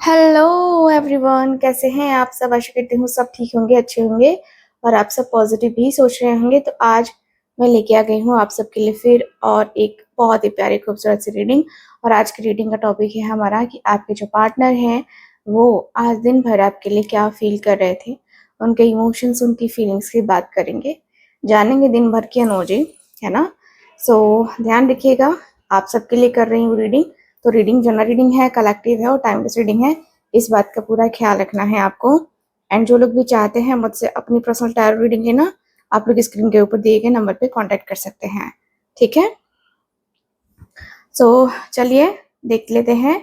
Hello everyone, कैसे हैं आप सब। आशा करती हूँ सब ठीक होंगे, अच्छे होंगे और आप सब पॉजिटिव भी सोच रहे होंगे। तो आज मैं लेके आ गई हूँ आप सबके लिए फिर और एक बहुत ही प्यारी खूबसूरत सी रीडिंग। और आज की रीडिंग का टॉपिक है हमारा कि आपके जो पार्टनर हैं वो आज दिन भर आपके लिए क्या फील कर रहे थे, उनके इमोशंस, उनकी फीलिंग्स की बात करेंगे, जानेंगे दिन भर की एनर्जी, है ना। सो ध्यान रखिएगा, आप सबके लिए कर रही हूँ रीडिंग। तो रीडिंग जनरल रीडिंग है, कलेक्टिव है और टाइमलेस रीडिंग है, इस बात का पूरा ख्याल रखना है आपको। एंड जो लोग भी चाहते हैं मुझसे अपनी पर्सनल टैरो रीडिंग लेना, आप लोग स्क्रीन के ऊपर दिए गए नंबर पे कांटेक्ट कर सकते हैं, ठीक है। सो चलिए देख लेते हैं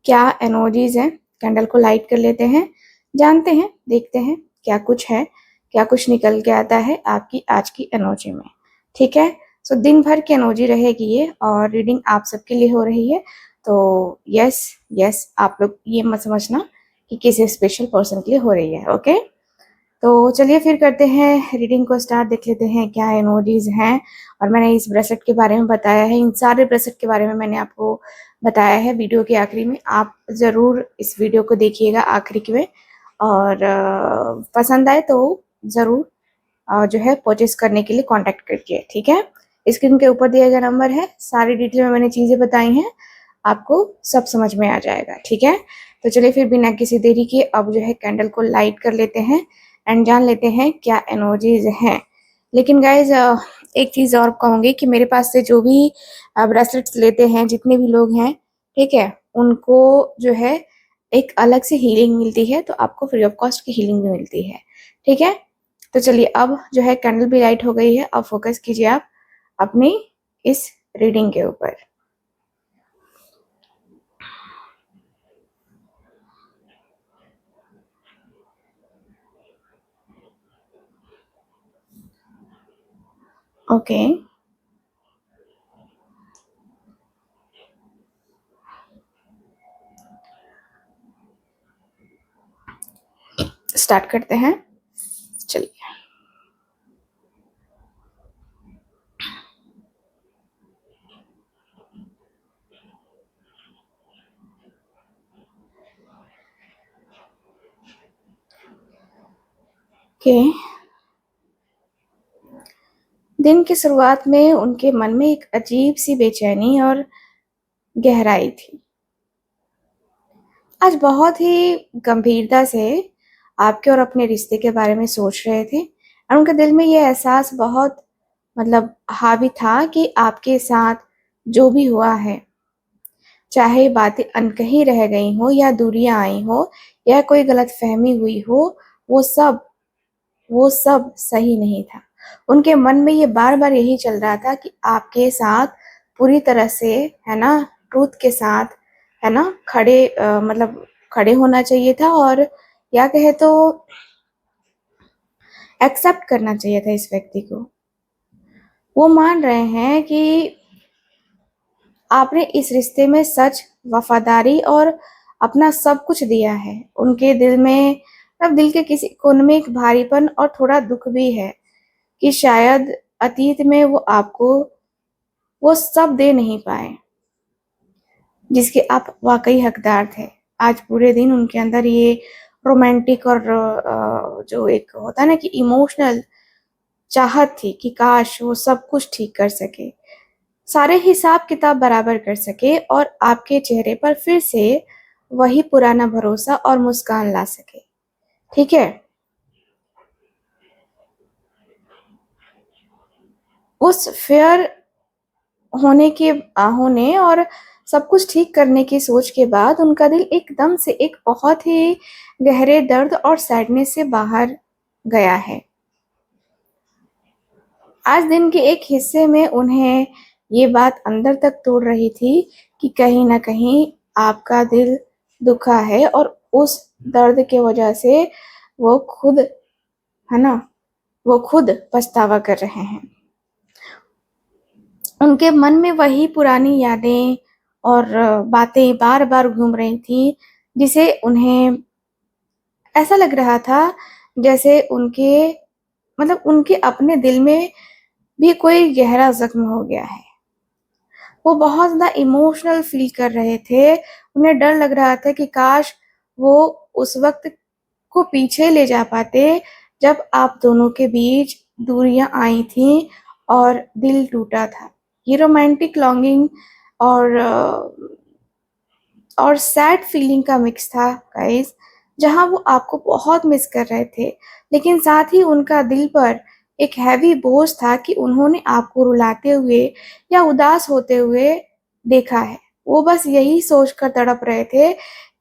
क्या एनर्जीज है। कैंडल को लाइट कर लेते हैं, जानते हैं, देखते हैं क्या कुछ है, क्या कुछ निकल के आता है आपकी आज की एनर्जी में, ठीक है। सो दिन भर की एनर्जी रहेगी ये और रीडिंग आप सबके लिए हो रही है। तो यस यस, आप लोग ये मत समझना कि किसी स्पेशल पर्सन के लिए हो रही है, ओके। तो चलिए फिर करते हैं रीडिंग को स्टार्ट, देख लेते हैं क्या एनर्जीज हैं। और मैंने इस ब्रेसलेट के बारे में बताया है, इन सारे ब्रेसलेट के बारे में मैंने आपको बताया है वीडियो के आखिरी में। आप ज़रूर इस वीडियो को देखिएगा आखिरी में और पसंद आए तो ज़रूर जो है परचेस करने के लिए कांटेक्ट करिए, ठीक है। स्क्रीन के ऊपर दिया गया नंबर है, सारी डिटेल में मैंने चीज़ें बताई हैं, आपको सब समझ में आ जाएगा, ठीक है। तो चलिए फिर बिना किसी देरी के अब जो है कैंडल को लाइट कर लेते हैं एंड जान लेते हैं क्या एनर्जीज हैं। लेकिन गाइज एक चीज़ और कहूँगी कि मेरे पास से जो भी ब्रेसलेट्स लेते हैं, जितने भी लोग हैं, ठीक है, उनको जो है एक अलग से हीलिंग मिलती है, तो आपको फ्री ऑफ कॉस्ट की हीलिंग भी मिलती है, ठीक है। तो चलिए अब जो है कैंडल भी लाइट हो गई है, अब फोकस कीजिए आप अपनी इस रीडिंग के ऊपर। ओके, स्टार्ट करते हैं, चलिए। ओके, दिन की शुरुआत में उनके मन में एक अजीब सी बेचैनी और गहराई थी। आज बहुत ही गंभीरता से आपके और अपने रिश्ते के बारे में सोच रहे थे और उनके दिल में ये एहसास बहुत हावी था कि आपके साथ जो भी हुआ है, चाहे बातें अनकही रह गई हो या दूरियां आई हो या कोई गलतफहमी हुई हो, वो सब वो सब सही नहीं था। उनके मन में ये बार बार यही चल रहा था कि आपके साथ पूरी तरह से, है ना, ट्रूथ के साथ, है ना, खड़े होना चाहिए था और या कहे तो एक्सेप्ट करना चाहिए था इस व्यक्ति को। वो मान रहे हैं कि आपने इस रिश्ते में सच, वफादारी और अपना सब कुछ दिया है। उनके दिल में, अब दिल के किसी कोने में एक भारीपन और थोड़ा दुख भी है कि शायद अतीत में वो आपको वो सब दे नहीं पाए जिसके आप वाकई हकदार थे। आज पूरे दिन उनके अंदर ये रोमांटिक और जो एक होता है ना कि इमोशनल चाहत थी कि काश वो सब कुछ ठीक कर सके, सारे हिसाब किताब बराबर कर सके और आपके चेहरे पर फिर से वही पुराना भरोसा और मुस्कान ला सके, ठीक है। उस फेयर होने और सब कुछ ठीक करने की सोच के बाद उनका दिल एकदम से एक बहुत ही गहरे दर्द और सैडनेस से बाहर गया है। आज दिन के एक हिस्से में उन्हें ये बात अंदर तक तोड़ रही थी कि कहीं ना कहीं आपका दिल दुखा है और उस दर्द के वजह से वो खुद, है ना, वो खुद पछतावा कर रहे हैं। उनके मन में वही पुरानी यादें और बातें बार बार घूम रही थी, जिसे उन्हें ऐसा लग रहा था जैसे उनके अपने दिल में भी कोई गहरा जख्म हो गया है। वो बहुत ज़्यादा इमोशनल फील कर रहे थे, उन्हें डर लग रहा था कि काश वो उस वक्त को पीछे ले जा पाते जब आप दोनों के बीच दूरियां आई थीं और दिल टूटा था। ये रोमांटिक लॉन्गिंग और और सैड फीलिंग का मिक्स था गाइस, जहां वो आपको बहुत मिस कर रहे थे, लेकिन साथ ही उनका दिल पर एक हैवी बोझ था कि उन्होंने आपको रुलाते हुए या उदास होते हुए देखा है। वो बस यही सोचकर तड़प रहे थे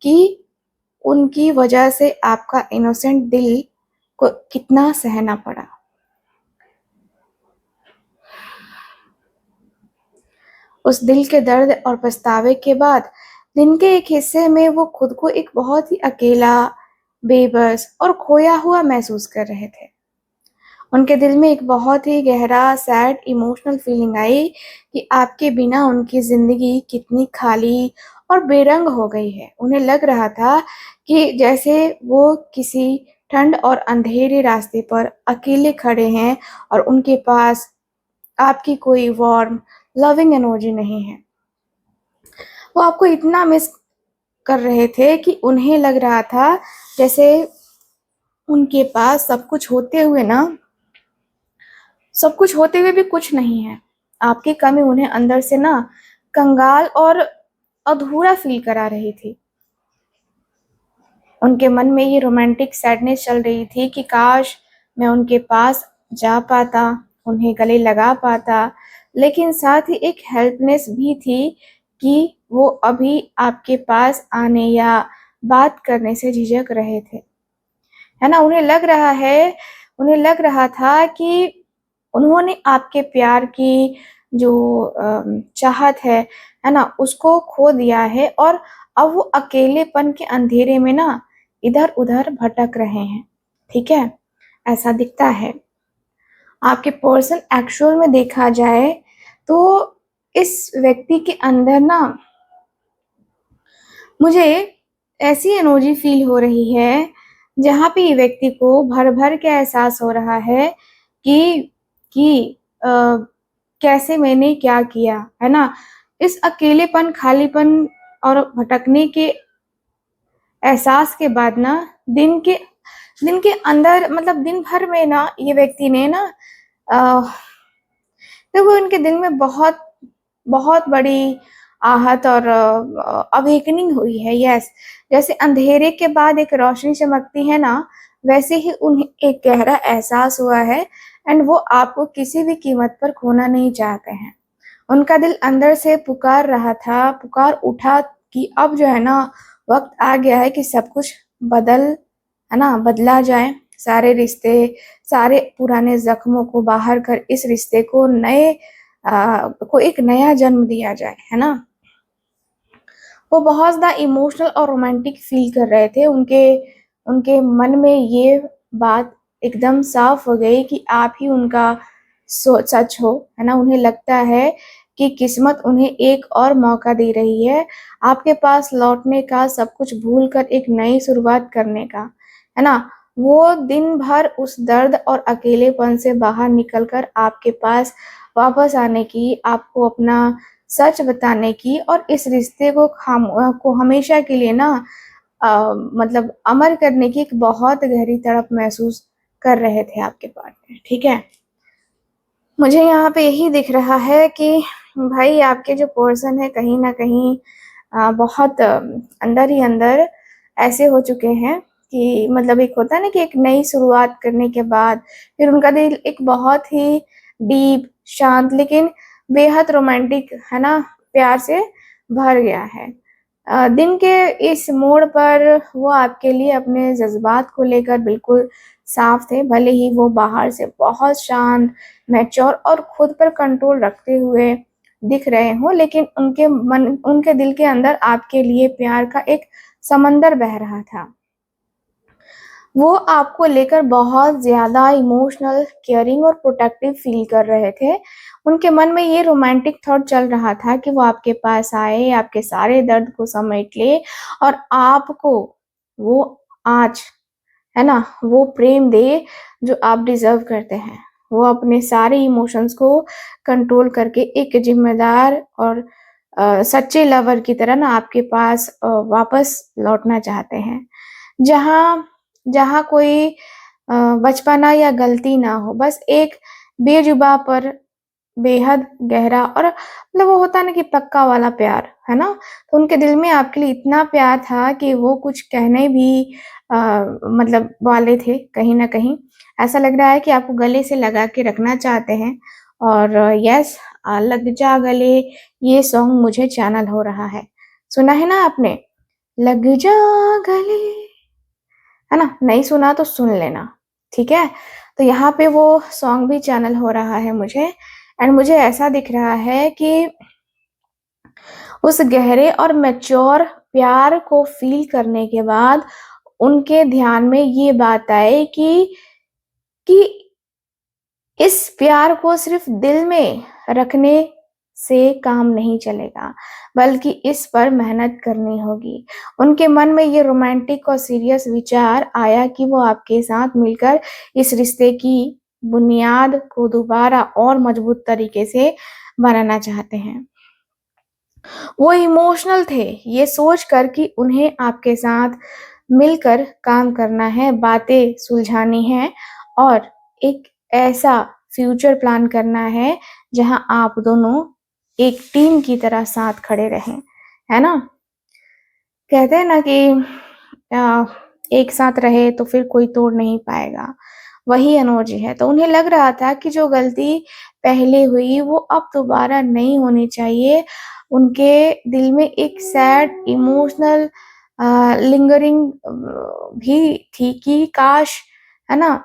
कि उनकी वजह से आपका इनोसेंट दिल को कितना सहना पड़ा। उस दिल के दर्द और पछतावे के बाद दिन के एक हिस्से में वो खुद को एक बहुत ही अकेला, बेबस और खोया हुआ महसूस कर रहे थे। उनके दिल में एक बहुत ही गहरा, सैड इमोशनल फीलिंग आई कि आपके बिना उनकी ज़िंदगी कितनी खाली और बेरंग हो गई है। उन्हें लग रहा था कि जैसे वो किसी ठंड और अंधेरे रास्ते पर अकेले खड़े हैं और उनके पास आपकी कोई वार्म, लविंग एनर्जी नहीं है। वो आपको इतना मिस कर रहे थे कि उन्हें लग रहा था जैसे उनके पास सब कुछ होते हुए भी कुछ नहीं है। आपकी कमी उन्हें अंदर से ना कंगाल और अधूरा फील करा रही थी। उनके मन में ये रोमांटिक सैडनेस चल रही थी कि काश मैं उनके पास जा पाता, उन्हें गले लगा पाता, लेकिन साथ ही एक हेल्पनेस भी थी कि वो अभी आपके पास आने या बात करने से झिझक रहे थे। है ना? उन्हें लग रहा था कि उन्होंने आपके प्यार की जो चाहत है ना? उसको खो दिया है और अब वो अकेलेपन के अंधेरे में ना इधर-उधर भटक रहे हैं। ठीक है? ऐसा दिखता है। आपके पर्सन एक्चुअल में देखा जाए तो इस व्यक्ति के अंदर ना मुझे ऐसी एनर्जी फील हो रही है, जहाँ पे ये व्यक्ति को भर-भर के एहसास हो रहा है कि कि कैसे मैंने क्या किया, है ना? इस अकेलेपन, खालीपन और भटकने के एहसास के बाद ना दिन के अंदर मतलब दिन भर में ना ये व्यक्ति ने ना अ, देखो इनके दिल में बहुत बहुत बड़ी आहत और अवेकनिंग हुई है। यस, जैसे अंधेरे के बाद एक रोशनी चमकती है ना, वैसे ही उन्हें एक गहरा एहसास हुआ है एंड वो आपको किसी भी कीमत पर खोना नहीं चाहते हैं। उनका दिल अंदर से पुकार रहा था, पुकार उठा कि अब जो है ना वक़्त आ गया है कि सब कुछ बदला जाए। सारे रिश्ते, सारे पुराने ज़ख्मों को बाहर कर इस रिश्ते को एक नया जन्म दिया जाए, है ना? वो बहुत ज़्यादा इमोशनल और रोमांटिक फ़ील कर रहे थे। उनके उनके मन में ये बात एकदम साफ़ हो गई कि आप ही उनका सच हो, है ना? उन्हें लगता है कि किस्मत उन्हें एक और मौका दे रही है, आपके पास लौटने का, सब कुछ भूल कर एक नई शुरुआत करने का, है ना? वो दिन भर उस दर्द और अकेलेपन से बाहर निकल कर आपके पास वापस आने की, आपको अपना सच बताने की और इस रिश्ते को हमेशा के लिए ना मतलब अमर करने की एक बहुत गहरी तड़प महसूस कर रहे थे आपके पार्टनर, ठीक है? मुझे यहाँ पे यही दिख रहा है कि भाई आपके जो पर्सन है कहीं न कहीं बहुत अंदर ही अंदर ऐसे हो चुके हैं कि मतलब एक होता है ना कि एक नई शुरुआत करने के बाद फिर उनका दिल एक बहुत ही डीप, शांत लेकिन बेहद रोमांटिक है ना, प्यार से भर गया है। दिन के इस मोड़ पर वो आपके लिए अपने जज़्बात को लेकर बिल्कुल साफ थे, भले ही वो बाहर से बहुत शांत, मैच्योर और खुद पर कंट्रोल रखते हुए दिख रहे हों, लेकिन उनके दिल के अंदर आपके लिए प्यार का एक समंदर बह रहा था। वो आपको लेकर बहुत ज़्यादा इमोशनल, केयरिंग और प्रोटेक्टिव फ़ील कर रहे थे। उनके मन में ये रोमांटिक थॉट चल रहा था कि वो आपके पास आए, आपके सारे दर्द को समेट ले और आपको वो आज, है ना, वो प्रेम दे जो आप डिज़र्व करते हैं। वो अपने सारे इमोशंस को कंट्रोल करके एक ज़िम्मेदार और सच्चे लवर की तरह ना आपके पास वापस लौटना चाहते हैं। जहाँ जहाँ कोई बचपना या गलती ना हो, बस एक बेजुबां पर बेहद गहरा और मतलब वो होता है ना कि पक्का वाला प्यार, है ना? तो उनके दिल में आपके लिए इतना प्यार था कि वो कुछ कहने भी मतलब वाले थे कहीं न कहीं। ऐसा लग रहा है कि आपको गले से लगा के रखना चाहते हैं और यस लग जा गले ये सॉन्ग मुझे चैनल हो रहा है। सुना है ना आपने? लग जा गले, है ना? नहीं सुना तो सुन लेना, ठीक है? तो यहाँ पे वो सॉन्ग भी चैनल हो रहा है मुझे एंड मुझे ऐसा दिख रहा है कि उस गहरे और मैच्योर प्यार को फ़ील करने के बाद उनके ध्यान में ये बात आई कि इस प्यार को सिर्फ़ दिल में रखने से काम नहीं चलेगा, बल्कि इस पर मेहनत करनी होगी। उनके मन में ये रोमांटिक और सीरियस विचार आया कि वो आपके साथ मिलकर इस रिश्ते की बुनियाद को दोबारा और मज़बूत तरीके से बनाना चाहते हैं। वो इमोशनल थे, ये सोचकर कि उन्हें आपके साथ मिलकर काम करना है, बातें सुलझानी हैं और एक ऐसा फ्यूचर प्लान करना है, जहाँ आप दोनों एक टीम की तरह साथ खड़े रहें, है ना? कहते हैं ना कि अ, एक साथ रहे तो फिर कोई तोड़ नहीं पाएगा, वही एनर्जी है। तो उन्हें लग रहा था कि जो गलती पहले हुई वो अब दोबारा नहीं होनी चाहिए। उनके दिल में एक सैड इमोशनल लिंगरिंग भी थी कि काश, है ना?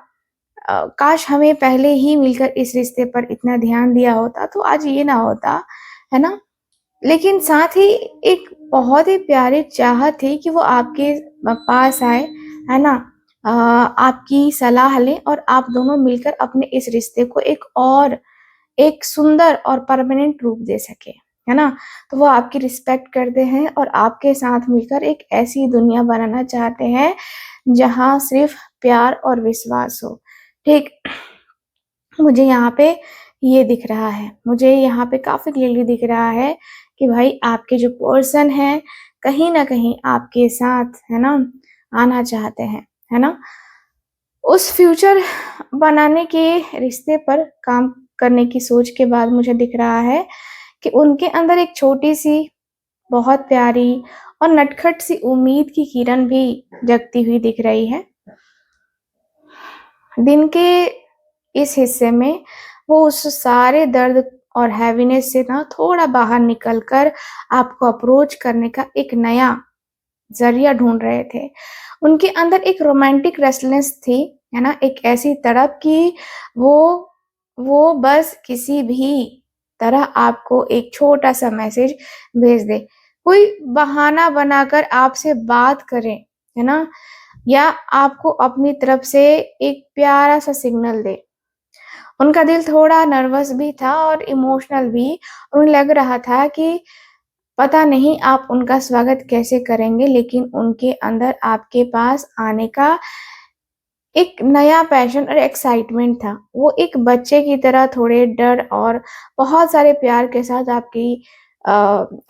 काश हमें पहले ही मिलकर इस रिश्ते पर इतना ध्यान दिया होता तो आज ये ना होता, है ना? लेकिन साथ ही एक बहुत ही प्यारी चाहत थी कि वो आपके पास आए, है ना? आपकी सलाह लें और आप दोनों मिलकर अपने इस रिश्ते को एक सुंदर और परमानेंट रूप दे सकें, है ना? तो वो आपकी रिस्पेक्ट करते हैं और आपके साथ मिलकर एक ऐसी दुनिया बनाना चाहते हैं, जहाँ सिर्फ़ प्यार और विश्वास हो, ठीक? मुझे यहाँ पे ये दिख रहा है, मुझे यहाँ पे काफ़ी क्लियरली दिख रहा है कि भाई आपके जो पर्सन हैं, कहीं न कहीं आपके साथ, है ना, आना चाहते हैं, है ना? उस फ्यूचर बनाने के रिश्ते पर काम करने की सोच के बाद मुझे दिख रहा है कि उनके अंदर एक छोटी-सी, बहुत प्यारी और नटखट सी उम्मीद की किरण भी जगती हुई दिख रही है। दिन के इस हिस्से में वो उस सारे दर्द और हैवीनेस से ना थोड़ा बाहर निकल कर आपको अप्रोच करने का एक नया ज़रिया ढूँढ रहे थे। उनके अंदर एक रोमांटिक रेस्टलेस थी, है ना? एक ऐसी तड़प कि वो वो बस किसी भी तरह आपको एक छोटा-सा मैसेज भेज दे। कोई बहाना बनाकर आपसे बात करें, है ना? या आपको अपनी तरफ से एक प्यारा-सा सिग्नल दे। उनका दिल थोड़ा नर्वस भी था और इमोशनल भी। उन्हें लग रहा था कि पता नहीं आप उनका स्वागत कैसे करेंगे, लेकिन उनके अंदर आपके पास आने का एक नया पैशन और एक्साइटमेंट था। वो एक बच्चे की तरह थोड़े डर और बहुत सारे प्यार के साथ अ,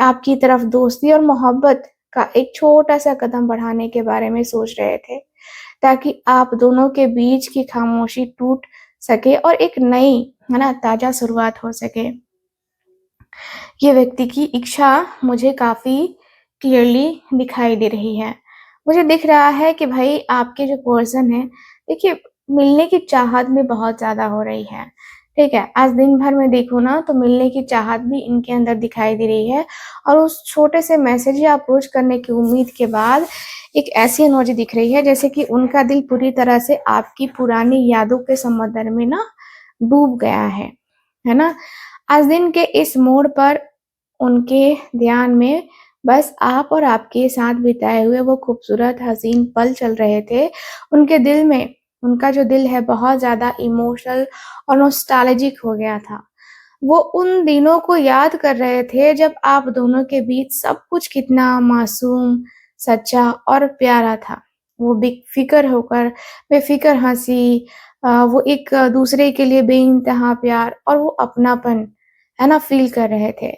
आपकी तरफ दोस्ती और मोहब्बत का एक छोटा-सा कदम बढ़ाने के बारे में सोच रहे थे, ताकि आप दोनों के बीच की खामोशी टूट सके और एक नई, है ना, ताज़ा शुरुआत हो सके। ये व्यक्ति की इच्छा मुझे काफ़ी क्लियरली दिखाई दे रही है। मुझे दिख रहा है कि भई आपके जो पर्सन हैं, देखिए मिलने की चाहत भी बहुत ज़्यादा हो रही है, ठीक है? आज दिन भर मैं देखूँ ना तो मिलने की चाहत भी इनके अंदर दिखाई दे रही है और उस छोटे से मैसेज या अप्रोच करने की उम्मीद के बाद एक ऐसी एनर्जी दिख रही है जैसे कि उनका दिल पूरी तरह से आपकी पुरानी यादों के समंदर में ना डूब गया है ना? आज दिन के इस मोड़ पर उनके ध्यान में बस आप और आपके साथ बिताए हुए वो खूबसूरत हसीन पल चल रहे थे। उनके दिल में उनका जो दिल है बहुत ज़्यादा इमोशनल और नॉस्टैल्जिक हो गया था। वो उन दिनों को याद कर रहे थे जब आप दोनों के बीच सब कुछ कितना मासूम, सच्चा और प्यारा था। वो बेफ़िक्र होकर बेफ़िक्र हँसी वो एक दूसरे के लिए बेइंतहा प्यार और वो अपनापन, है ना, फ़ील कर रहे थे।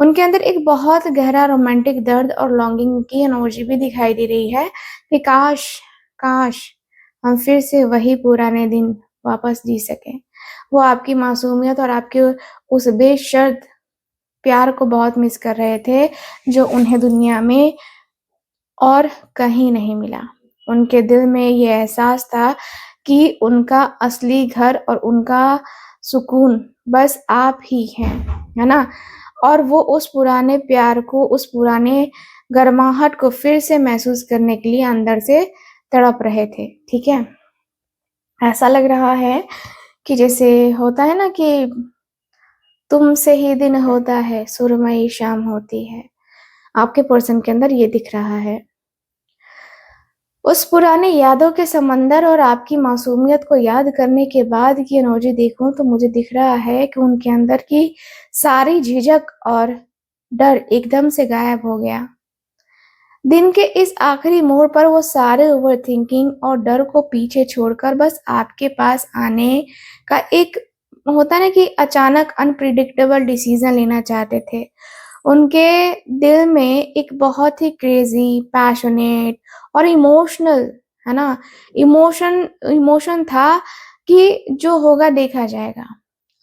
उनके अंदर एक बहुत गहरा रोमांटिक दर्द और लॉन्गिंग की एनर्जी भी दिखाई दे रही है कि काश काश हम फिर से वही पुराने दिन वापस जी सकें। वो आपकी मासूमियत और आपके उस बेशर्त प्यार को बहुत मिस कर रहे थे, जो उन्हें दुनिया में और कहीं नहीं मिला। उनके दिल में ये एहसास था कि उनका असली घर और उनका सुकून बस आप ही हैं, है ना? और वो उस पुराने प्यार को, उस पुराने गर्माहट को फिर से महसूस करने के लिए अंदर से तड़प रहे थे, ठीक है? ऐसा लग रहा है कि जैसे होता है ना कि तुमसे ही दिन होता है, सुरमई शाम होती है। आपके पर्सन के अंदर ये दिख रहा है। उस पुरानी यादों के समंदर और आपकी मासूमियत को याद करने के बाद की एनर्जी देखूं तो मुझे दिख रहा है कि उनके अंदर की सारी झिझक और डर एकदम से गायब हो गया। दिन के इस आखिरी मोड़ पर वो सारे ओवरथिंकिंग और डर को पीछे छोड़कर बस आपके पास आने का एक होता है ना कि अचानक अनप्रिडिक्टेबल डिसीजन लेना चाहते थे। उनके दिल में एक बहुत ही क्रेजी, पैशनेट और इमोशनल, है ना? इमोशन था कि जो होगा देखा जाएगा।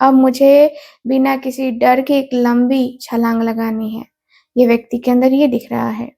अब मुझे बिना किसी डर के एक लंबी छलांग लगानी है। ये व्यक्ति के अंदर ये दिख रहा है।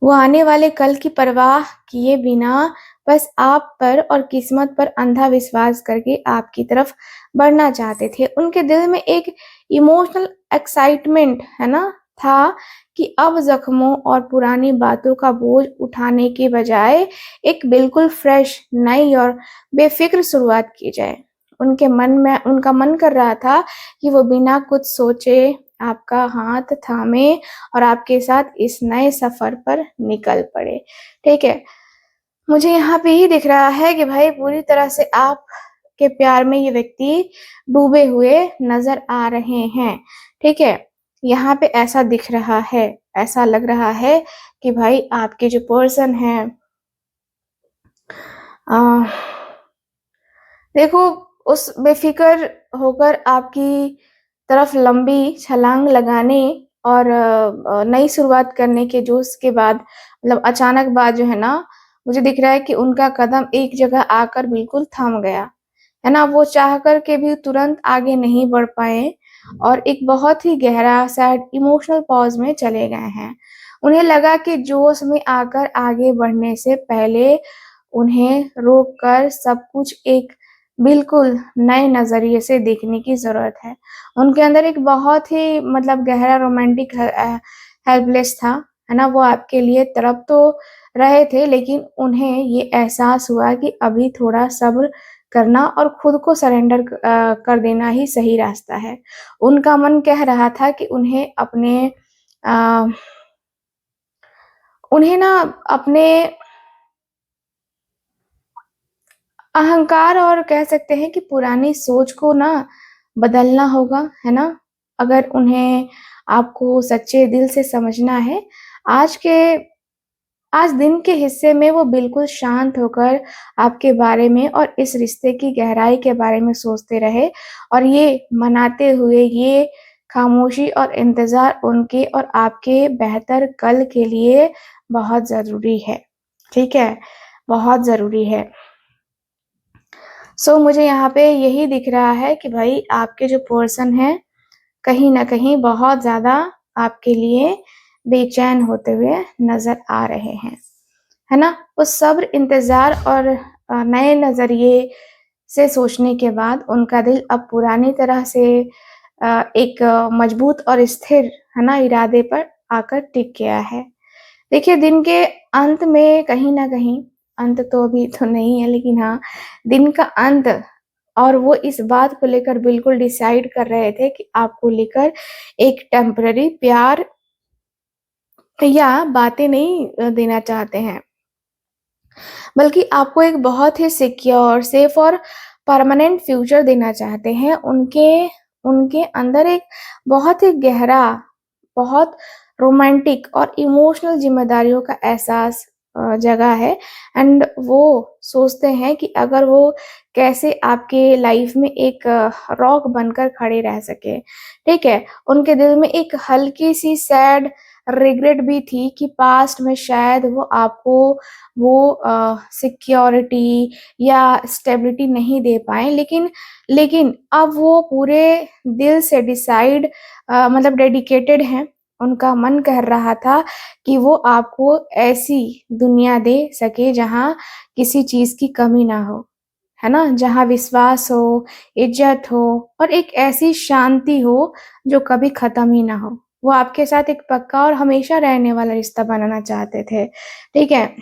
वो आने वाले कल की परवाह किए बिना बस आप पर और किस्मत पर अंधा विश्वास करके आपकी तरफ बढ़ना चाहते थे। उनके दिल में एक इमोशनल एक्साइटमेंट, है ना, था कि अब जख्मों और पुरानी बातों का बोझ उठाने के बजाय एक बिल्कुल फ्रेश, नई और बेफिक्र शुरुआत की जाए। उनका मन कर रहा था कि वो बिना कुछ सोचे आपका हाथ थामे और आपके साथ इस नए सफर पर निकल पड़े। ठीक है? मुझे यहाँ पे ही दिख रहा है कि भाई पूरी तरह से आपके प्यार में ये व्यक्ति डूबे हुए नज़र आ रहे हैं। ठीक है? यहाँ पे ऐसा दिख रहा है, ऐसा लग रहा है कि भाई आपके जो पर्सन हैं अ, देखो उस बेफ़िक्र होकर आपकी तरफ लंबी छलांग लगाने और नई शुरुआत करने के जोश के बाद मतलब अचानक बाद जो है ना, मुझे दिख रहा है कि उनका कदम एक जगह आकर बिल्कुल थम गया, है ना? वो चाह कर के भी तुरंत आगे नहीं बढ़ पाए और एक बहुत ही गहरा सैड इमोशनल पॉज़ में चले गए हैं। उन्हें लगा कि जोश में आकर आगे बढ़ने से पहले उन्हें रोक कर सब कुछ एक बिल्कुल नए नज़रिए से देखने की ज़रूरत है। उनके अंदर एक बहुत ही मतलब गहरा रोमांटिक हेल्पलेस था, है ना? वो आपके लिए तड़प तो रहे थे लेकिन उन्हें ये एहसास हुआ कि अभी थोड़ा सब्र करना और खुद को सरेंडर कर देना ही सही रास्ता है। उनका मन कह रहा था कि अ, उन्हें ना अपने अहंकार और कह सकते हैं कि पुरानी सोच को ना बदलना होगा, है ना? अगर उन्हें आपको सच्चे दिल से समझना है, आज के आज दिन के हिस्से में वो बिल्कुल शांत होकर आपके बारे में और इस रिश्ते की गहराई के बारे में सोचते रहे और ये मनाते हुए ये खामोशी और इंतज़ार उनके और आपके बेहतर कल के लिए बहुत ज़रूरी है, ठीक है? बहुत ज़रूरी है। मुझे यहाँ पे यही दिख रहा है कि भाई आपके जो पर्सन हैं, कहीं न कहीं बहुत ज़्यादा आपके लिए बेचैन होते हुए नज़र आ रहे हैं, है ना? उस सब्र, इंतज़ार और नए नज़रिए से सोचने के बाद उनका दिल अब पुरानी तरह से एक मजबूत और स्थिर, है ना, इरादे पर आकर टिक गया है। देखिए, दिन के अंत में कहीं न कहीं अंत तो अभी तो नहीं है लेकिन हाँ, दिन का अंत और वो इस बात को लेकर बिल्कुल डिसाइड कर रहे थे कि आपको लेकर एक टेम्परेरी प्यार या बातें नहीं देना चाहते हैं, बल्कि आपको एक बहुत ही सिक्योर, सेफ और परमानेंट फ्यूचर देना चाहते हैं। उनके उनके अंदर एक बहुत ही गहरा, बहुत रोमांटिक और इमोशनल ज़िम्मेदारियों का एहसास जगह है एंड वो सोचते हैं कि अगर वो कैसे आपके लाइफ में एक रॉक बनकर खड़े रह सके, ठीक है? उनके दिल में एक हल्की-सी सैड रिग्रेट भी थी कि पास्ट में शायद वो आपको वो सिक्योरिटी या स्टेबिलिटी नहीं दे पाएँ, लेकिन अब वो पूरे दिल से मतलब डेडिकेटेड हैं। उनका मन कर रहा था कि वो आपको ऐसी दुनिया दे सके जहाँ किसी चीज़ की कमी ना हो, है ना? जहाँ विश्वास हो, इज़्ज़त हो और एक ऐसी शांति हो जो कभी ख़त्म ही ना हो। वो आपके साथ एक पक्का और हमेशा रहने वाला रिश्ता बनाना चाहते थे, ठीक है?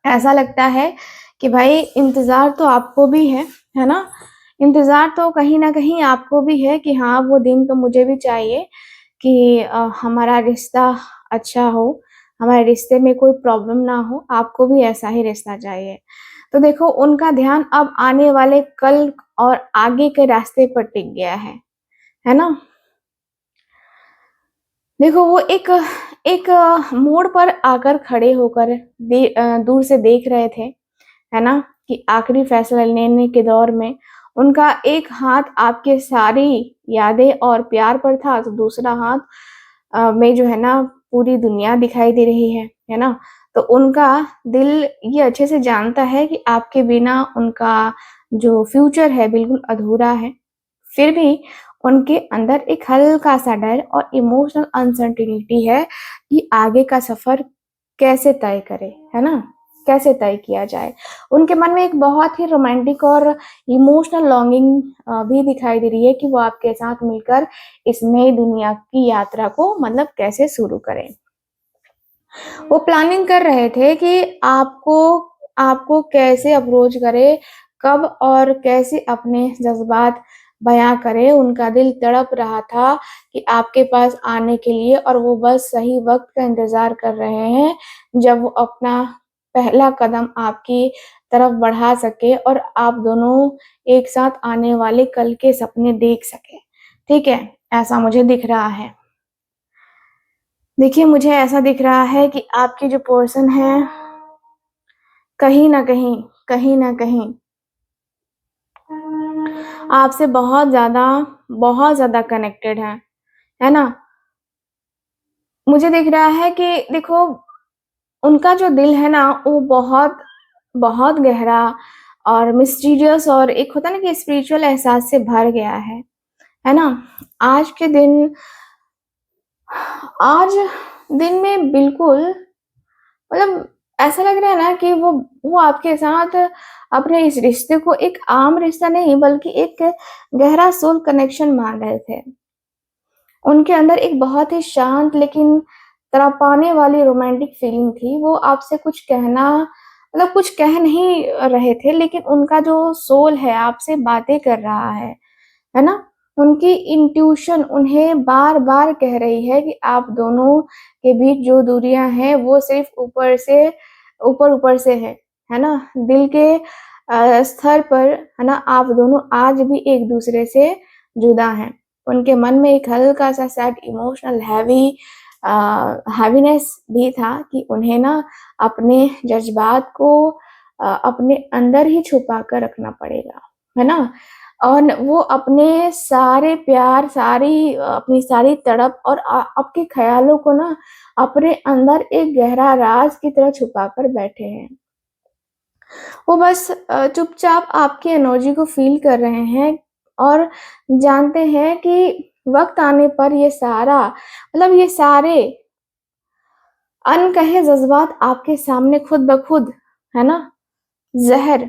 ऐसा लगता है कि भाई इंतज़ार तो आपको भी है ना? इंतज़ार तो कहीं न कहीं आपको भी है कि हाँ, वो दिन तो मुझे भी चाहिए कि हमारा रिश्ता अच्छा हो, हमारे रिश्ते में कोई प्रॉब्लम ना हो, आपको भी ऐसा ही रिश्ता चाहिए। तो देखो उनका ध्यान अब आने वाले कल और आगे के रास्ते पर टिक गया है ना? देखो वो एक एक मोड़ पर आकर खड़े होकर दूर से देख रहे थे, है ना? कि आखिरी फैसला लेने के दौर में उनका एक हाथ आपके सारी यादें और प्यार पर था, तो दूसरा हाथ में जो है ना पूरी दुनिया दिखाई दे रही है ना? तो उनका दिल ये अच्छे से जानता है कि आपके बिना उनका जो फ्यूचर है बिल्कुल अधूरा है। फिर भी उनके अंदर एक हल्का-सा डर और इमोशनल अनसर्टेनिटी है कि आगे का सफ़र कैसे तय करें, है ना? कैसे तय किया जाए? उनके मन में एक बहुत ही रोमांटिक और इमोशनल लॉन्गिंग भी दिखाई दे रही है कि वो आपके साथ मिलकर इस नई दुनिया की यात्रा को मतलब कैसे शुरू करें। वो प्लानिंग कर रहे थे कि आपको आपको कैसे अप्रोच करें, कब और कैसे अपने जज़्बात बयाँ करें। उनका दिल तड़प रहा था कि आपके पास आने के लिए और वो बस सही वक़्त का इंतज़ार कर रहे हैं, जब वो अपना पहला कदम आपकी तरफ बढ़ा सके और आप दोनों एक साथ आने वाले कल के सपने देख सकें। ठीक है? ऐसा मुझे दिख रहा है। देखिए, मुझे ऐसा दिख रहा है कि आपकी जो पर्सन है, कहीं न कहीं आपसे बहुत ज़्यादा कनेक्टेड है ना? मुझे दिख रहा है कि देखो, उनका जो दिल है ना, वो बहुत बहुत गहरा और मिस्टीरियस और एक होता है ना कि स्पिरिचुअल एहसास से भर गया है ना? आज के दिन आज दिन में बिल्कुल मतलब ऐसा लग रहा है ना कि वो आपके साथ अपने इस रिश्ते को एक आम रिश्ता नहीं बल्कि एक गहरा सोल कनेक्शन मान रहे थे। उनके अंदर एक बहुत ही शांत लेकिन तड़पाने वाली रोमांटिक फीलिंग थी। वो आपसे कुछ कहना मतलब कुछ कह नहीं रहे थे लेकिन उनका जो सोल है आपसे बातें कर रहा है ना? उनकी इंट्यूशन उन्हें बार-बार कह रही है कि आप दोनों के बीच जो दूरियाँ हैं वो सिर्फ़ ऊपर-ऊपर से है ना? दिल के स्तर पर है ना आप दोनों आज भी एक-दूसरे से जुदा हैं। उनके मन में एक हल्का-सा सैड इमोशनल अ, हैवीनेस भी था कि उन्हें ना अपने जज़्बात को अपने अंदर ही छुपा कर रखना पड़ेगा, है ना? और वो अपने सारे प्यार, अपनी सारी तड़प और आपके ख़्यालों को ना अपने अंदर एक गहरा राज़ की तरह छुपा कर बैठे हैं। वो बस चुपचाप आपकी एनर्जी को फ़ील कर रहे हैं और जानते हैं कि वक़्त आने पर ये सारे अनकहे जज़्बात आपके सामने खुद ब खुद, है ना? ज़हर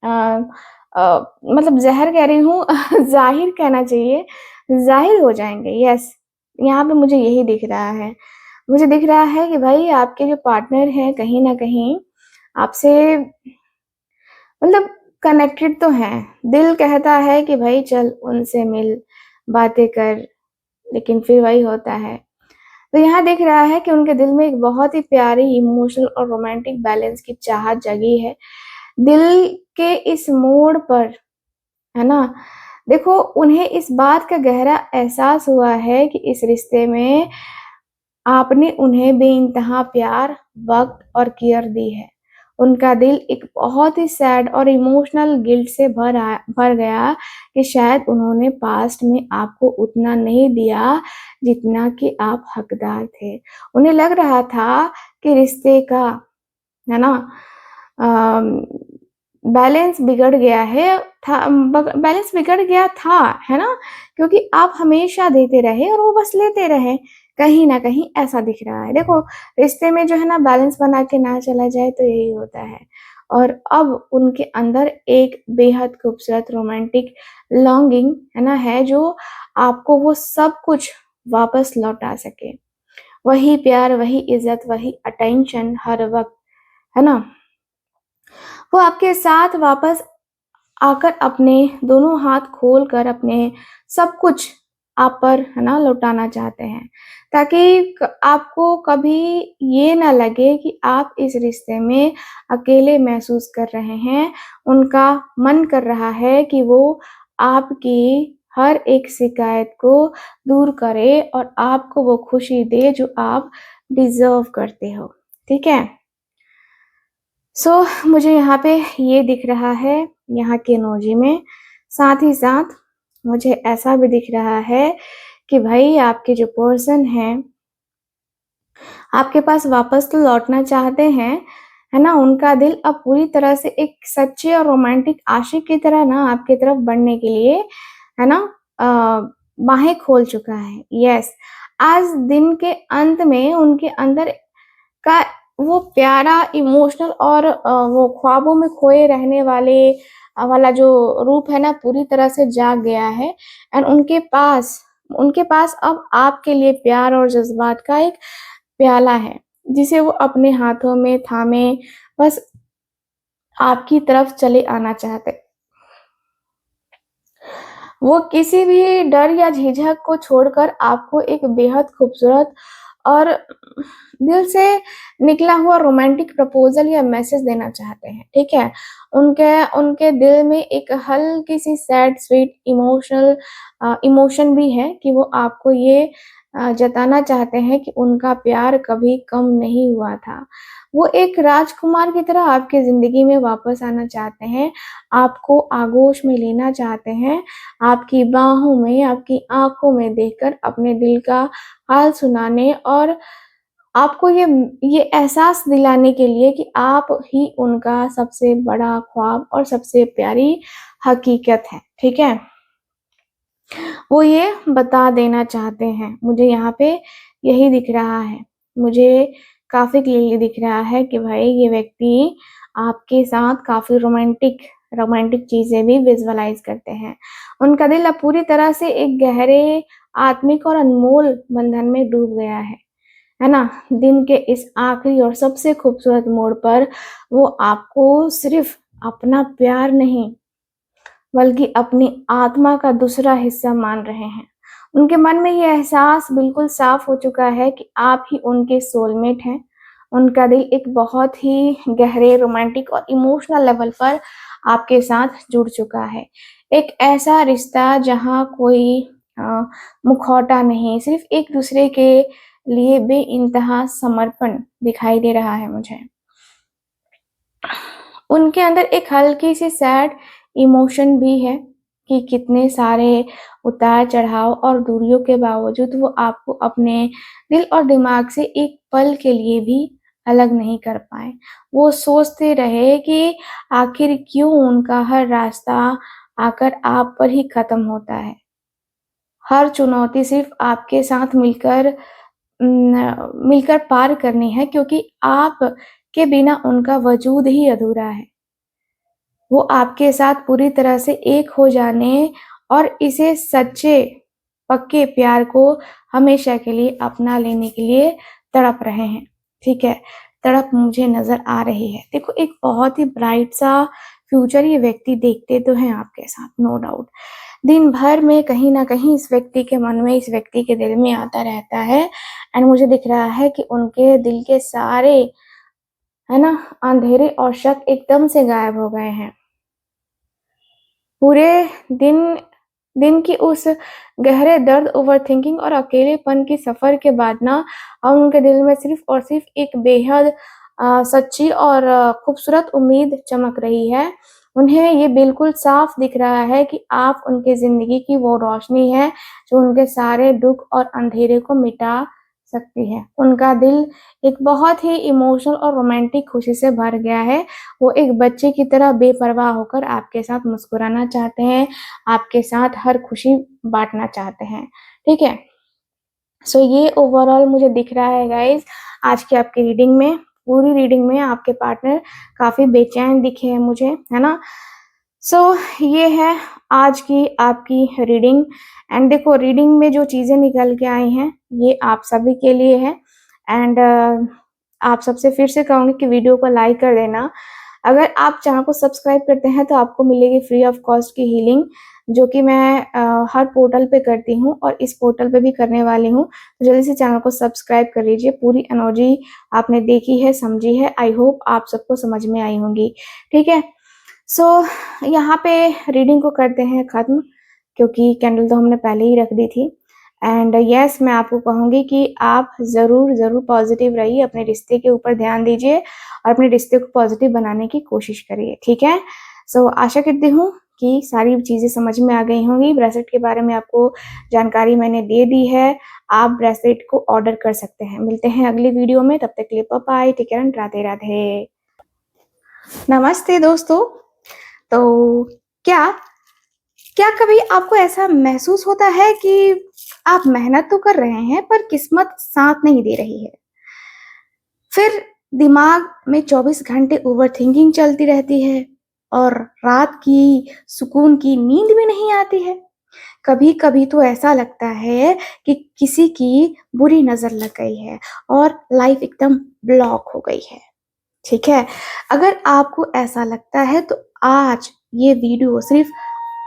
अ मतलब ज़हर कह रही हूँ ज़ाहिर कहना चाहिए, ज़ाहिर हो जाएँगे, यस। यहाँ पे मुझे यही दिख रहा है। मुझे दिख रहा है कि भाई आपके जो पार्टनर हैं कहीं न कहीं आपसे मतलब कनेक्टेड तो हैं। दिल कहता है कि भई चल उनसे मिल, बातें कर, लेकिन फिर वही होता है। तो यहाँ दिख रहा है कि उनके दिल में एक बहुत ही प्यारी इमोशनल और रोमांटिक बैलेंस की चाहत जगी है। दिल के इस मोड़ पर, है ना? देखो उन्हें इस बात का गहरा एहसास हुआ है कि इस रिश्ते में आपने उन्हें बेइंतहा प्यार, वक़्त और केयर दी है। उनका दिल एक बहुत ही सैड और इमोशनल गिल्ट से भर गया कि शायद उन्होंने पास्ट में आपको उतना नहीं दिया, जितना कि आप हकदार थे। उन्हें लग रहा था कि रिश्ते का, है ना, अम, बैलेंस बिगड़ गया है था बग बैलेंस बिगड़ गया था, है ना? क्योंकि आप हमेशा देते रहे और वो बस लेते रहे। कहीं न कहीं ऐसा दिख रहा है। देखो, रिश्ते में जो है ना बैलेंस बना के ना चला जाए तो यही होता है। और अब उनके अंदर एक बेहद खूबसूरत रोमांटिक लॉन्गिंग, है ना, है जो आपको वो सब कुछ वापस लौटा सके। वही प्यार, वही इज़्ज़त, वही अटेंशन हर वक़्त, है ना? वो आपके साथ वापस आकर अपने दोनों हाथ खोलकर अपने सब कुछ आप पर, है ना, लौटाना चाहते हैं, ताकि आपको कभी ये ना लगे कि आप इस रिश्ते में अकेले महसूस कर रहे हैं। उनका मन कर रहा है कि वो आपकी हर एक शिकायत को दूर करे और आपको वो खुशी दे जो आप डिजर्व करते हो। ठीक है? मुझे यहाँ पे ये दिख रहा है यहाँ के इमोजी में, साथ ही साथ मुझे ऐसा भी दिख रहा है कि भाई आपके जो पर्सन हैं, आपके पास वापस तो लौटना चाहते हैं, है ना? उनका दिल अब पूरी तरह से एक सच्चे और रोमांटिक आशिक की तरह ना आपकी तरफ बढ़ने के लिए, है ना, बाहें खोल चुका है। यस, आज दिन के अंत में उनके अंदर का वो प्यारा इमोशनल और वो ख्वाबों में खोए रहने वाला जो रूप है ना पूरी तरह से जाग गया है। एंड उनके पास अब आपके लिए प्यार और जज़्बात का एक प्याला है, जिसे वो अपने हाथों में थामे बस आपकी तरफ चले आना चाहते। वो किसी भी डर या झिझक को छोड़कर आपको एक बेहद खूबसूरत और दिल से निकला हुआ रोमांटिक प्रपोज़ल या मैसेज देना चाहते हैं, ठीक है? उनके उनके दिल में एक हल्की-सी सैड स्वीट इमोशन भी है कि वो आपको ये जताना चाहते हैं कि उनका प्यार कभी कम नहीं हुआ था। वो एक राजकुमार की तरह आपकी ज़िंदगी में वापस आना चाहते हैं, आपको आगोश में लेना चाहते हैं, आपकी बाहों में, आपकी आँखों में देखकर अपने दिल का हाल सुनाने और आपको ये एहसास दिलाने के लिए कि आप ही उनका सबसे बड़ा ख्वाब और सबसे प्यारी हकीकत है, ठीक है? वो ये बता देना चाहते हैं। मुझे यहाँ पे यही दिख रहा है। मुझे काफ़ी क्लियरली दिख रहा है कि भाई ये व्यक्ति आपके साथ काफ़ी रोमांटिक रोमांटिक चीज़ें भी विज़ुअलाइज़ करते हैं। उनका दिल अब पूरी तरह से एक गहरे आत्मिक और अनमोल बंधन में डूब गया है ना? दिन के इस आखिरी और सबसे खूबसूरत मोड़ पर वो आपको सिर्फ़ अपना प्यार नहीं, बल्कि अपनी आत्मा का दूसरा हिस्सा मान रहे हैं। उनके मन में ये एहसास बिल्कुल साफ हो चुका है कि आप ही उनके सोलमेट हैं। उनका दिल एक बहुत ही गहरे रोमांटिक और इमोशनल लेवल पर आपके साथ जुड़ चुका है। एक ऐसा रिश्ता जहाँ कोई अ, मुखौटा नहीं, सिर्फ़ एक-दूसरे के लिए बेइंतहा समर्पण दिखाई दे रहा है मुझे। उनके अंदर एक हल्की-सी सैड इमोशन भी है कि कितने सारे उतार-चढ़ाव और दूरियों के बावजूद वो आपको अपने दिल और दिमाग से एक पल के लिए भी अलग नहीं कर पाए। वो सोचते रहे कि आखिर क्यों उनका हर रास्ता आकर आप पर ही ख़त्म होता है। हर चुनौती सिर्फ़ आपके साथ मिलकर पार करनी है, क्योंकि आप के बिना उनका वजूद ही अधूरा है। वो आपके साथ पूरी तरह से एक हो जाने और इसे सच्चे, पक्के प्यार को हमेशा के लिए अपना लेने के लिए तड़प रहे हैं, ठीक है? तड़प मुझे नज़र आ रही है। देखो, एक बहुत ही ब्राइट सा फ्यूचर ये व्यक्ति देखते तो हैं आपके साथ, नो डाउट। दिन भर में कहीं न कहीं इस व्यक्ति के मन में, इस व्यक्ति के दिल में आता रहता है। एंड मुझे दिख रहा है कि उनके दिल के सारे, है ना, अंधेरे और शक एकदम से गायब हो गए हैं। पूरे दिन दिन की उस गहरे दर्द, ओवरथिंकिंग और अकेलेपन की सफ़र के बाद ना अब उनके दिल में सिर्फ़ और सिर्फ़ एक बेहद सच्ची और खूबसूरत उम्मीद चमक रही है। उन्हें ये बिल्कुल साफ़ दिख रहा है कि आप उनकी ज़िंदगी की वो रोशनी है, जो उनके सारे दुःख और अंधेरे को मिटा सकती है। उनका दिल एक बहुत ही इमोशनल और रोमांटिक खुशी से भर गया है। वो एक बच्चे की तरह बेपरवाह होकर आपके साथ मुस्कुराना चाहते हैं, आपके साथ हर खुशी बाँटना चाहते हैं, ठीक है? सो ये ओवरऑल मुझे दिख रहा है गाइज़ आज की आपकी रीडिंग में, पूरी रीडिंग में आपके पार्टनर काफ़ी बेचैन दिखे हैं मुझे, है ना? सो ये है आज की आपकी रीडिंग एंड देखो रीडिंग में जो चीज़ें निकल के आई हैं, ये आप सभी के लिए है एंड आप सबसे फिर से कहूँगी कि वीडियो को लाइक कर देना। अगर आप चैनल को सब्सक्राइब करते हैं तो आपको मिलेगी फ्री ऑफ कॉस्ट की हीलिंग जो कि मैं हर पोर्टल पे करती हूँ और इस पोर्टल पे भी करने वाली हूँ। तो जल्दी से चैनल को सब्सक्राइब कर लीजिए। पूरी एनर्जी आपने देखी है, समझी है। आई होप आप सबको समझ में आई होंगी, ठीक है? सो यहाँ पे रीडिंग को करते हैं ख़त्म क्योंकि कैंडल तो हमने पहले ही रख दी थी एंड यस मैं आपको कहूँगी कि आप ज़रूर पॉजिटिव रहिए, अपने रिश्ते के ऊपर ध्यान दीजिए और अपने रिश्ते को पॉजिटिव बनाने की कोशिश करिए, ठीक है? सो आशा करती हूँ कि सारी चीज़ें समझ में आ गई होंगी। ब्रेसलेट के बारे में आपको जानकारी मैंने दे दी है। आप ब्रेसलेट को ऑर्डर कर सकते हैं। मिलते हैं अगली वीडियो में, तब तक के लिए bye bye, take care and Radhe Radhe. नमस्ते दोस्तों। तो क्या क्या कभी आपको ऐसा महसूस होता है कि आप मेहनत तो कर रहे हैं पर किस्मत साथ नहीं दे रही है? फिर दिमाग में 24 घंटे ओवरथिंकिंग चलती रहती है और रात की सुकून की नींद भी नहीं आती है। कभी-कभी तो ऐसा लगता है कि किसी की बुरी नज़र लग गई है और लाइफ एकदम ब्लॉक हो गई है, ठीक है? अगर आपको ऐसा लगता है तो आज ये वीडियो सिर्फ़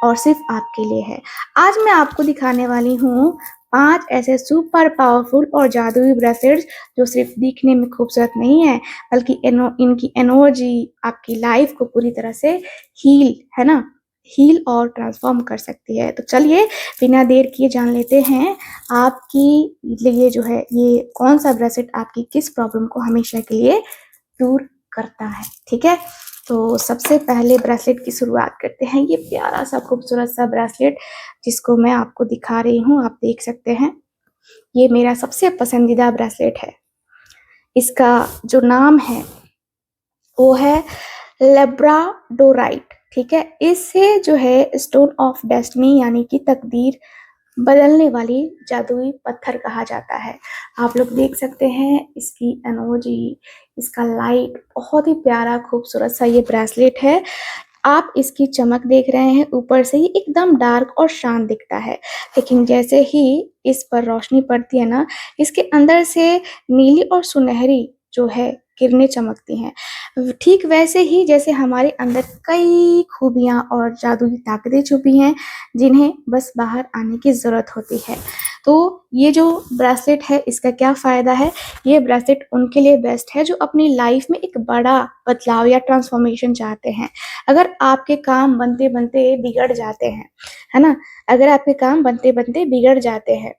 और सिर्फ़ आपके लिए है। आज मैं आपको दिखाने वाली हूँ 5 ऐसे सुपर पावरफुल और जादुई ब्रेसलेट्स जो सिर्फ़ दिखने में खूबसूरत नहीं है, बल्कि इनकी एनर्जी आपकी लाइफ़ को पूरी तरह से हील, है ना? हील और ट्रांसफ़ॉर्म कर सकती है। तो चलिए बिना देर किए जान लेते हैं आपकी लिए जो है ये कौन-सा ब्रेसलेट आपकी किस प्रॉब्लम को हमेशा के लिए दूर करता है, ठीक है? तो सबसे पहले ब्रेसलेट की शुरुआत करते हैं। ये प्यारा सा खूबसूरत सा ब्रेसलेट जिसको मैं आपको दिखा रही हूँ, आप देख सकते हैं। ये मेरा सबसे पसंदीदा ब्रेसलेट है। इसका जो नाम है वो है लेब्राडोराइट, ठीक है? इसे जो है स्टोन ऑफ डेस्टिनी यानी कि तकदीर बदलने वाली जादुई पत्थर कहा जाता है। आप लोग देख सकते हैं इसकी एनर्जी, इसका लाइट बहुत ही प्यारा खूबसूरत सा ये ब्रेसलेट है। आप इसकी चमक देख रहे हैं, ऊपर से ही एकदम डार्क और शांत दिखता है, लेकिन जैसे ही इस पर रोशनी पड़ती है ना, इसके अंदर से नीली और सुनहरी जो है किरणें चमकती हैं। ठीक वैसे ही जैसे हमारे अंदर कई खूबियाँ और जादुई ताकतें छुपी हैं, जिन्हें बस बाहर आने की ज़रूरत होती है। तो ये जो ब्रेसलेट है इसका क्या फ़ायदा है? ये ब्रेसलेट उनके लिए बेस्ट है जो अपनी लाइफ़ में एक बड़ा बदलाव या ट्रांसफ़ॉर्मेशन चाहते हैं। अगर आपके काम बनते-बनते बिगड़ जाते हैं, है ना? अगर आपके काम बनते-बनते बिगड़ जाते हैं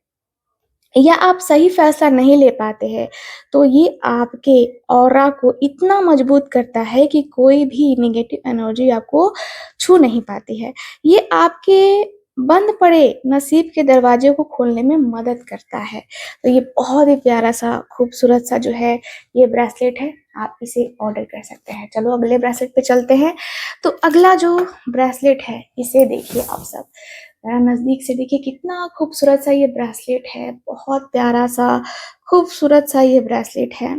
या आप सही फ़ैसला नहीं ले पाते हैं, तो ये आपके ऑरा को इतना मजबूत करता है कि कोई भी नेगेटिव एनर्जी आपको छू नहीं पाती है। ये आपके बंद पड़े नसीब के दरवाजे को खोलने में मदद करता है। तो ये बहुत ही प्यारा-सा, खूबसूरत-सा जो है ये ब्रेसलेट है, आप इसे ऑर्डर कर सकते हैं। चलो अगले ब्रेसलेट पे चलते हैं। तो अगला जो ब्रेसलेट है, इसे देखिए आप सब। ज़रा नज़दीक से देखिए कितना खूबसूरत सा ये ब्रेसलेट है, बहुत प्यारा सा, खूबसूरत सा ये ब्रेसलेट है।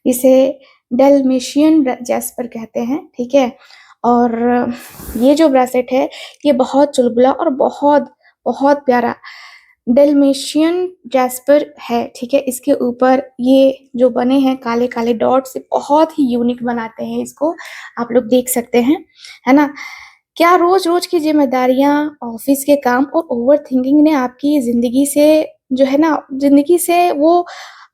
इसे डैलमेशियन जैस्पर कहते हैं, ठीक है? और ये जो ब्रेसलेट है, ये बहुत चुलबुला और बहुत प्यारा डैलमेशियन जैस्पर है, ठीक है? इसके ऊपर ये जो बने हैं काले-काले डॉट्स बहुत ही यूनिक बनाते हैं इसको, आप लोग देख सकते हैं, है ना? क्या रोज़-रोज़ की ज़िम्मेदारियाँ, ऑफ़िस के काम और ओवरथिंकिंग ने आपकी ज़िंदगी से जो है ना, ज़िंदगी से वो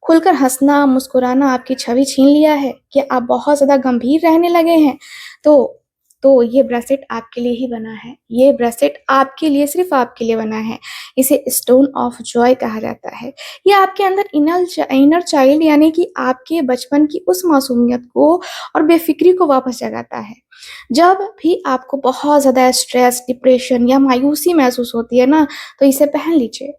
खुलकर हँसना, मुस्कुराना आपकी छवि छीन लिया है? क्या आप बहुत ज़्यादा गंभीर रहने लगे हैं? तो तो ये ब्रेसलेट आपके लिए ही बना है। ये ब्रेसलेट आपके लिए, सिर्फ आपके लिए बना है। इसे स्टोन ऑफ जॉय कहा जाता है। ये आपके अंदर इनर चाइल्ड यानी कि आपके बचपन की उस मासूमियत को और बेफिक्री को वापस जगाता है। जब भी आपको बहुत ज़्यादा स्ट्रेस, डिप्रेशन या मायूसी महसूस होती है ना, तो इसे पहन लीजिए।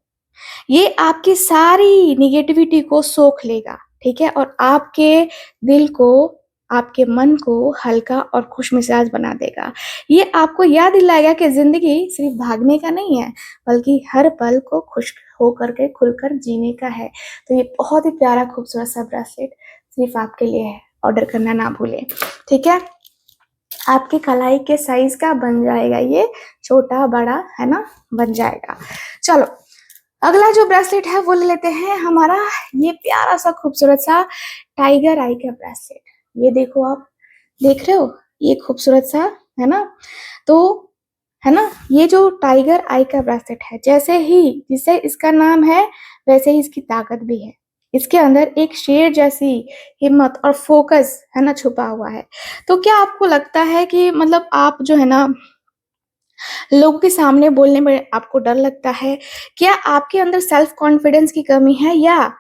ये आपकी सारी नेगेटिविटी को सोख लेगा, ठीक है? और आपके दिल को, आपके मन को हल्का और खुशमिजाज बना देगा। ये आपको याद दिलाएगा कि ज़िंदगी सिर्फ भागने का नहीं है, बल्कि हर पल को खुश होकर के, खुलकर जीने का है। तो ये बहुत ही प्यारा, खूबसूरत सा ब्रेसलेट सिर्फ आपके लिए है। ऑर्डर करना ना भूलें, ठीक है? आपके कलाई के साइज़ का बन जाएगा ये, छोटा, बड़ा, है ना? बन जाएगा। चलो, अगला जो ब्रेसलेट है वो ले लेते हैं हमारा ये प्यारा सा खूबसूरत सा टाइगर आई का ब्रेसलेट। ये देखो, आप देख रहे हो ये खूबसूरत सा, है ना? तो है ना, ये जो टाइगर आई का ब्रेसलेट है, जिसे इसका नाम है वैसे ही इसकी ताकत भी है। इसके अंदर एक शेर जैसी हिम्मत और फोकस, है ना, छुपा हुआ है। तो क्या आपको लगता है कि मतलब आप जो है ना, लोगों के सामने बोलने में आपको डर लगता है? क्या आपके अंदर सेल्फ कॉन्फिडेंस की कमी है, या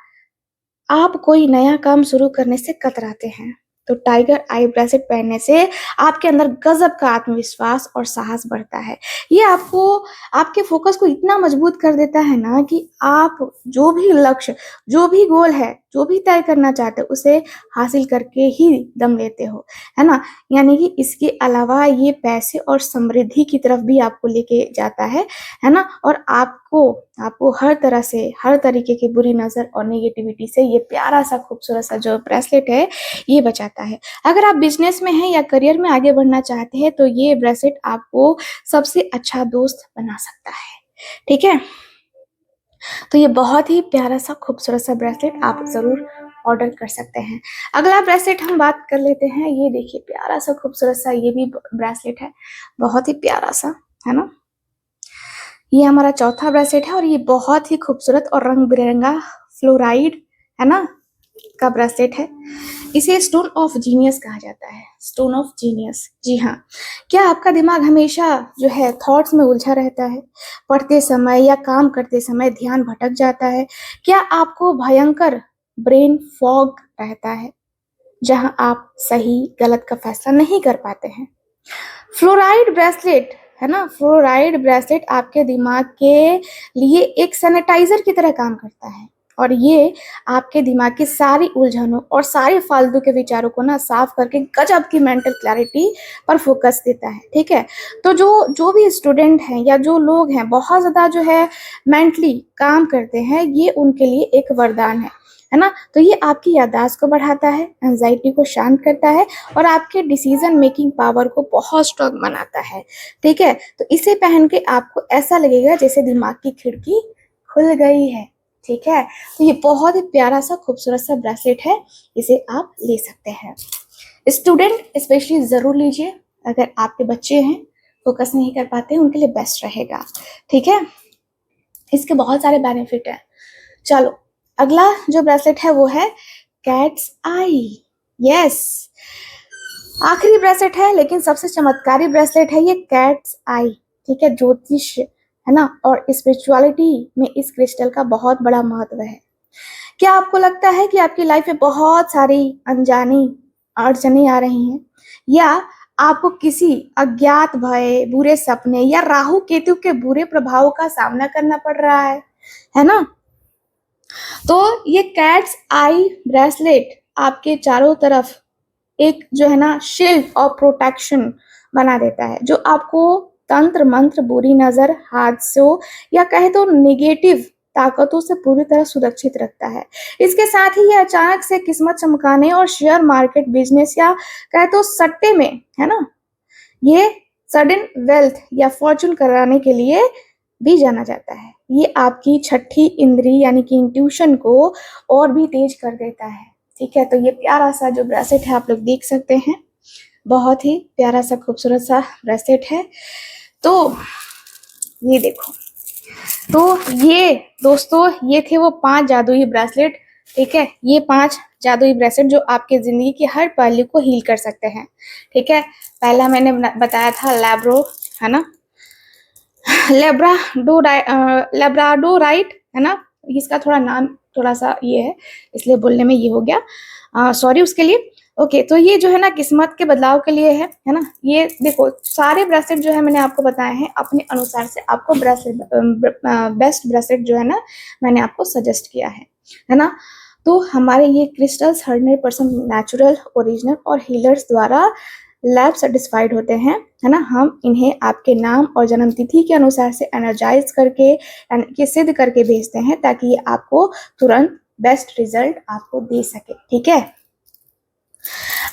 आप कोई नया काम शुरू करने से कतराते हैं? तो टाइगर आई ब्रेसलेट पहनने से आपके अंदर गजब का आत्मविश्वास और साहस बढ़ता है। ये आपको, आपके फोकस को इतना मजबूत कर देता है ना कि आप जो भी लक्ष्य, जो भी गोल है, जो भी तय करना चाहते हो, उसे हासिल करके ही दम लेते हो, है ना? यानी कि इसके अलावा ये पैसे और समृद्धि की तरफ भी आपको लेके जाता है ना? और आपको हर तरह से, हर तरीके की बुरी नज़र और नेगेटिविटी से ये प्यारा-सा खूबसूरत-सा जो ब्रेसलेट है, ये बचाता है। अगर आप बिज़नेस में हैं या करियर में आगे बढ़ना चाहते हैं, तो ये ब्रेसलेट आपको सबसे अच्छा दोस्त बना सकता है, ठीक है? तो ये बहुत ही प्यारा-सा खूबसूरत-सा ब्रेसलेट आप ज़रूर ऑर्डर कर सकते हैं। अगला ब्रेसलेट हम बात कर लेते हैं। ये देखिए, प्यारा-सा खूबसूरत-सा ये भी ब्रेसलेट है, बहुत ही प्यारा-सा, है ना? ये हमारा चौथा ब्रेसलेट है और ये बहुत ही खूबसूरत और रंग-बिरंगा फ्लोराइड, है ना, का ब्रेसलेट है। इसे स्टोन ऑफ जीनियस कहा जाता है, स्टोन ऑफ जीनियस। जी हाँ, क्या आपका दिमाग हमेशा जो है थॉट्स में उलझा रहता है? पढ़ते समय या काम करते समय ध्यान भटक जाता है? क्या आपको भयंकर ब्रेन फॉग रहता है, जहाँ आप सही गलत का फैसला नहीं कर पाते हैं? फ्लोराइड ब्रेसलेट, है ना, फ्लोराइड ब्रेसलेट आपके दिमाग के लिए एक सैनिटाइजर की तरह काम करता है, और ये आपके दिमाग की सारी उलझनों और सारे फालतू के विचारों को ना साफ करके गजब की मेंटल क्लैरिटी पर फोकस देता है, ठीक है? तो जो जो भी स्टूडेंट हैं या जो लोग हैं बहुत ज़्यादा जो है मेंटली काम करते हैं, ये उनके लिए एक वरदान है ना? तो ये आपकी याददाश्त को बढ़ाता है, एंजाइटी को शांत करता है और आपके डिसीजन मेकिंग पावर को बहुत स्ट्रांग बनाता है, ठीक है? तो इसे पहन के आपको ऐसा लगेगा जैसे दिमाग की खिड़की खुल गई है, ठीक है? तो ये बहुत ही प्यारा-सा खूबसूरत-सा ब्रेसलेट है, इसे आप ले सकते हैं। स्टूडेंट स्पेशली ज़रूर लीजिए, अगर आपके बच्चे हैं, फोकस नहीं कर पाते हैं, उनके लिए बेस्ट रहेगा, ठीक है? इसके बहुत सारे बेनिफिट हैं। चलो, अगला जो ब्रेसलेट है वो है कैट्स आई। यस, आखिरी ब्रेसलेट है लेकिन सबसे चमत्कारी ब्रेसलेट है ये कैट्स आई, ठीक है? ज्योतिष, है ना, और स्पिरिचुअलिटी में इस क्रिस्टल का बहुत बड़ा महत्व है। क्या आपको लगता है कि आपकी लाइफ में बहुत सारी अनजानी अड़चनें आ रही हैं, या आपको किसी अज्ञात भय, बुरे सपने या राहु केतु के बुरे प्रभावों का सामना करना पड़ रहा है ना? तो ये कैट्स आई ब्रेसलेट आपके चारों तरफ एक जो है ना शील्ड और प्रोटेक्शन बना देता है, जो आपको तंत्र मंत्र, बुरी नजर, हादसों या कहे तो नेगेटिव ताकतों से पूरी तरह सुरक्षित रखता है। इसके साथ ही ये अचानक से किस्मत चमकाने और शेयर मार्केट, बिजनेस या कहे तो सट्टे में, है ना, ये सडन वेल्थ या फॉर्चून कराने के लिए भी जाना जाता है। ये आपकी छठी इंद्री यानी कि इंट्यूशन को और भी तेज कर देता है, ठीक है? तो ये प्यारा सा जो ब्रेसलेट है आप लोग देख सकते हैं, बहुत ही प्यारा सा खूबसूरत सा ब्रेसलेट है। तो ये देखो, तो ये दोस्तों, ये थे वो 5 जादुई ब्रेसलेट, ठीक है? ये 5 जादुई ब्रेसलेट जो आपके ज़िंदगी के हर पहलू को हील कर सकते हैं। ठीक है, पहला मैंने बताया था लैब्रो, है ना, लेब्राडोराइट, है ना, इसका थोड़ा नाम थोड़ा सा ये है, इसलिए बोलने में ये हो गया, सॉरी उसके लिए। ओके, तो ये जो है ना किस्मत के बदलाव के लिए है ना। ये देखो सारे ब्रेसलेट जो है मैंने आपको बताए हैं अपने अनुसार से, आपको ब्रेसलेट बेस्ट ब्रेसलेट जो है ना मैंने आपको सजेस्ट किया है ना। तो हमारे ये क्रिस्टल्स 100% नेचुरल, ओरिजिनल और हीलर्स द्वारा लैब सर्टिफाइड होते हैं, है ना। हम इन्हें आपके नाम और जन्म तिथि के अनुसार से एनर्जाइज करके यानी कि सिद्ध करके भेजते हैं ताकि ये आपको तुरंत बेस्ट रिजल्ट आपको दे सके। ठीक है,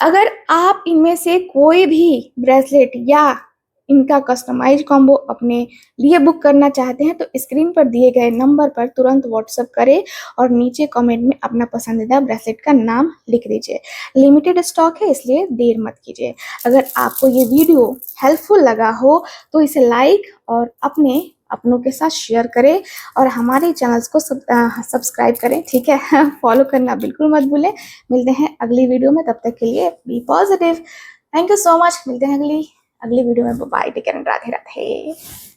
अगर आप इनमें से कोई भी ब्रेसलेट या इनका कस्टमाइज कॉम्बो अपने लिए बुक करना चाहते हैं तो स्क्रीन पर दिए गए नंबर पर तुरंत व्हाट्सएप करें और नीचे कमेंट में अपना पसंदीदा ब्रेसलेट का नाम लिख दीजिए। लिमिटेड स्टॉक है इसलिए देर मत कीजिए। अगर आपको ये वीडियो हेल्पफुल लगा हो तो इसे लाइक और अपनों के साथ शेयर करें और हमारे चैनल्स को सब्सक्राइब करें। ठीक है, फॉलो करना बिल्कुल मत भूलें। मिलते हैं अगली वीडियो में, तब तक के लिए be positive. Thank you so much. मिलते हैं अगली वीडियो में। Bye, take care, Radhe Radhe.